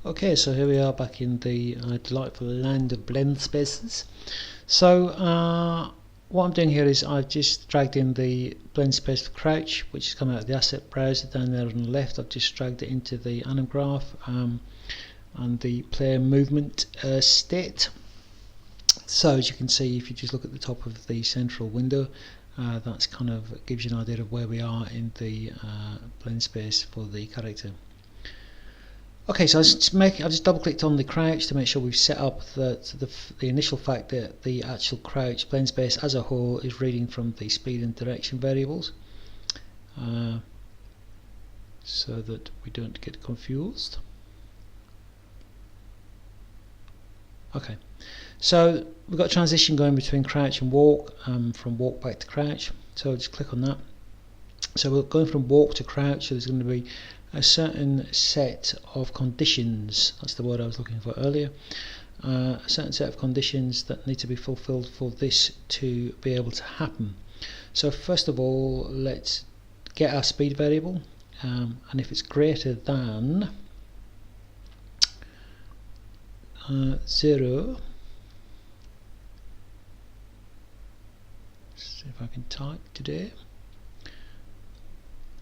Okay, so here we are back in the delightful land of blend spaces. So what I'm doing here is I've just dragged in the blend space for crouch, which has come out of the asset browser down there on the left. I've just dragged it into the anim graph and the player movement state. So as you can see, if you just look at the top of the central window, that's kind of gives you an idea of where we are in the blend space for the character. Okay, so I've just double clicked on the crouch to make sure we've set up the initial fact that the actual crouch blend space as a whole is reading from the speed and direction variables, so that we don't get confused. Okay, so we've got a transition going between crouch and walk, from walk back to crouch. So I'll just click on that. So we're going from walk to crouch, so there's going to be a certain set of conditions, that's the word I was looking for earlier, a certain set of conditions that need to be fulfilled for this to be able to happen. So first of all, let's get our speed variable, and if it's greater than 0, see if I can type today.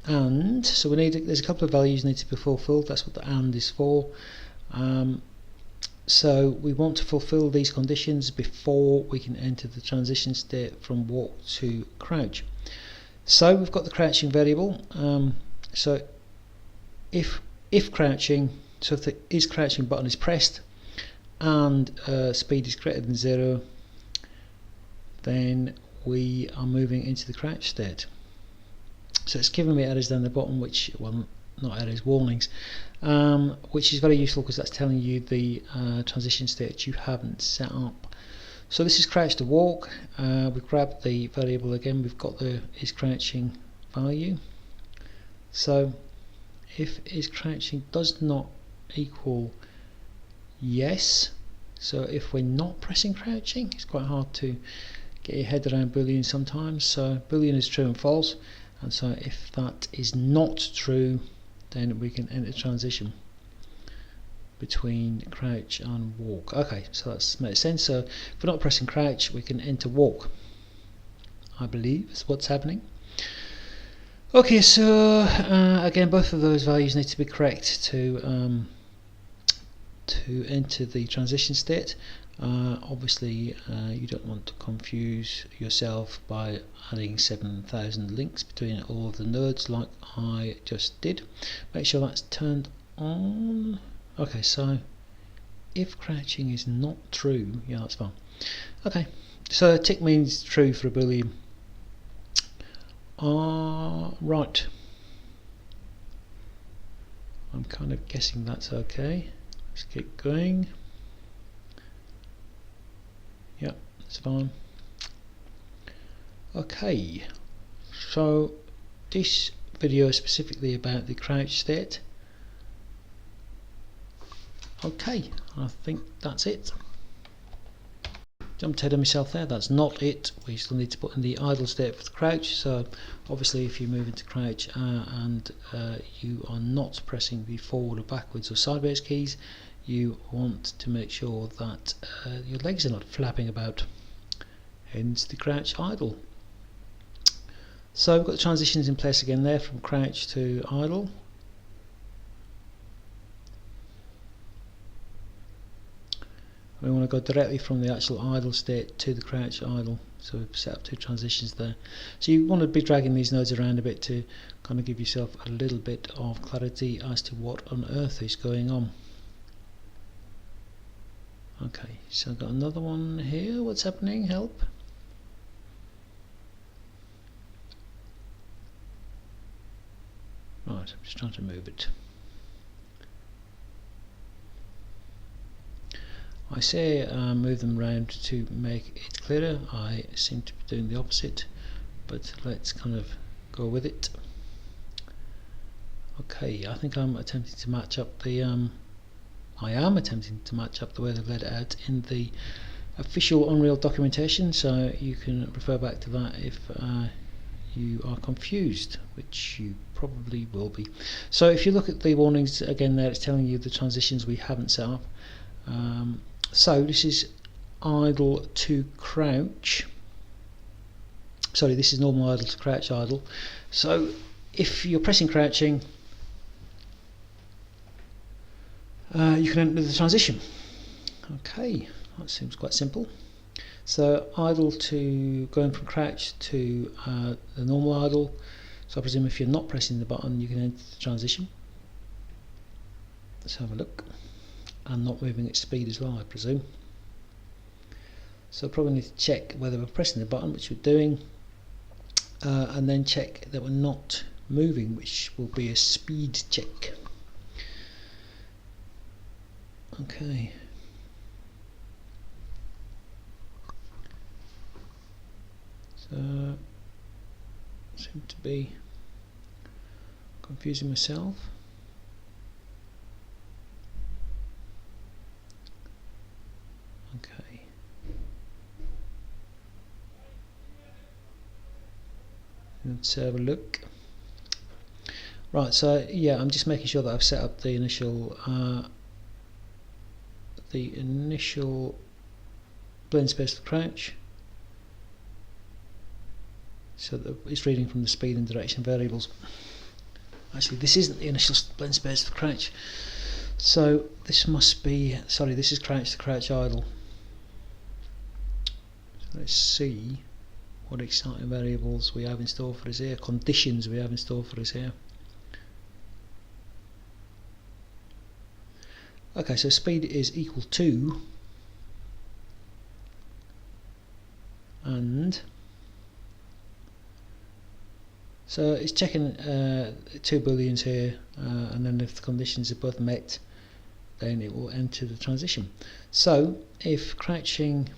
And so there's a couple of values need to be fulfilled. That's what the and is for. So we want to fulfill these conditions before we can enter the transition state from walk to crouch. So we've got the crouching variable. So if crouching, so if the is crouching button is pressed and speed is greater than 0, then we are moving into the crouch state. So it's giving me errors down the bottom, which, well, not errors, warnings, which is very useful because that's telling you the transition state you haven't set up. So this is crouch to walk. We've grabbed the variable again, we've got the is crouching value. So if is crouching does not equal yes, so if we're not pressing crouching, it's quite hard to get your head around Boolean sometimes. So Boolean is true and false. And so if that is not true, then we can enter transition between crouch and walk. Okay, so that makes sense. So if we're not pressing crouch, we can enter walk, I believe is what's happening. Okay, so again, both of those values need to be correct to enter the transition state. Obviously you don't want to confuse yourself by adding 7,000 links between all of the nodes like I just did. Make sure that's turned on. Okay, so if crouching is not true, yeah, that's fine. Okay, so tick means true for a Boolean. Right, I'm kind of guessing that's okay. Let's keep going. Yep, that's fine. Okay, so this video is specifically about the crouch state. Okay, I think that's it. Jumped ahead of myself there, that's not it. We still need to put in the idle state for the crouch. So obviously if you move into crouch and you are not pressing the forward or backwards or sideways keys, you want to make sure that your legs are not flapping about, hence the crouch idle. So we've got the transitions in place again there from crouch to idle. We want to go directly from the actual idle state to the crouch idle, so we've set up two transitions there. So you want to be dragging these nodes around a bit to kind of give yourself a little bit of clarity as to what on earth is going on. Okay, so I've got another one here. What's happening? Help. Right, I'm just trying to move it. I say move them around to make it clearer. I seem to be doing the opposite, but let's kind of go with it. Okay, I think I'm attempting to match up the I am attempting to match up the way they've laid it out in the official Unreal documentation, so you can refer back to that if you are confused, which you probably probably will be. So if you look at the warnings again there, it's telling you the transitions we haven't set up. So this is idle to crouch. Sorry, this is normal idle to crouch idle. So if you're pressing crouching, you can enter the transition. Okay, that seems quite simple. So idle to going from crouch to the normal idle. So I presume if you're not pressing the button, you can enter the transition. Let's have a look. And not moving at speed as well, I presume. So probably need to check whether we're pressing the button, which we're doing, and then check that we're not moving, which will be a speed check. Okay. So seem to be confusing myself. Okay. Let's have a look. Right, so yeah, I'm just making sure that I've set up the initial blend space for crouch, so that it's reading from the speed and direction variables. Actually, this isn't the initial blend space for crouch, so this must be, sorry, this is crouch to crouch idle. So let's see what exciting variables we have in store for us here, conditions we have in store for us here. Okay, so speed is equal to, and so it's checking 2 booleans here, and then if the conditions are both met, then it will enter the transition. So if crouching,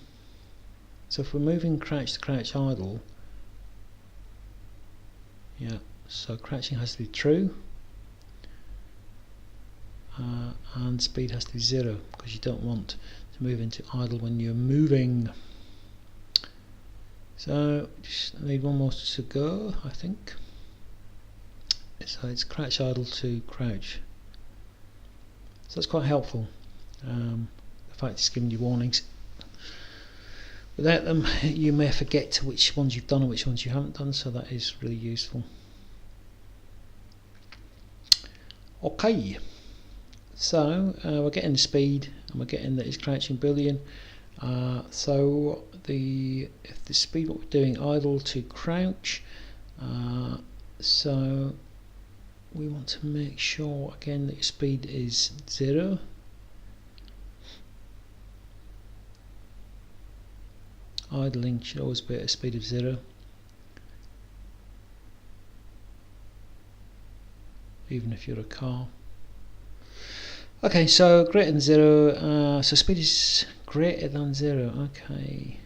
so if we're moving crouch to crouch idle, yeah, so crouching has to be true, and speed has to be 0, because you don't want to move into idle when you're moving. So just need one more to go, I think. So it's crouch idle to crouch. So that's quite helpful. The fact it's giving you warnings. Without them, you may forget which ones you've done and which ones you haven't done, so that is really useful. Okay, so we're getting the speed and we're getting that it's crouching boolean. So if the speed, what we're doing, idle to crouch, so we want to make sure again that your speed is 0. Idling should always be at a speed of 0, even if you're a car. Okay, so greater than 0, so speed is greater than 0, okay.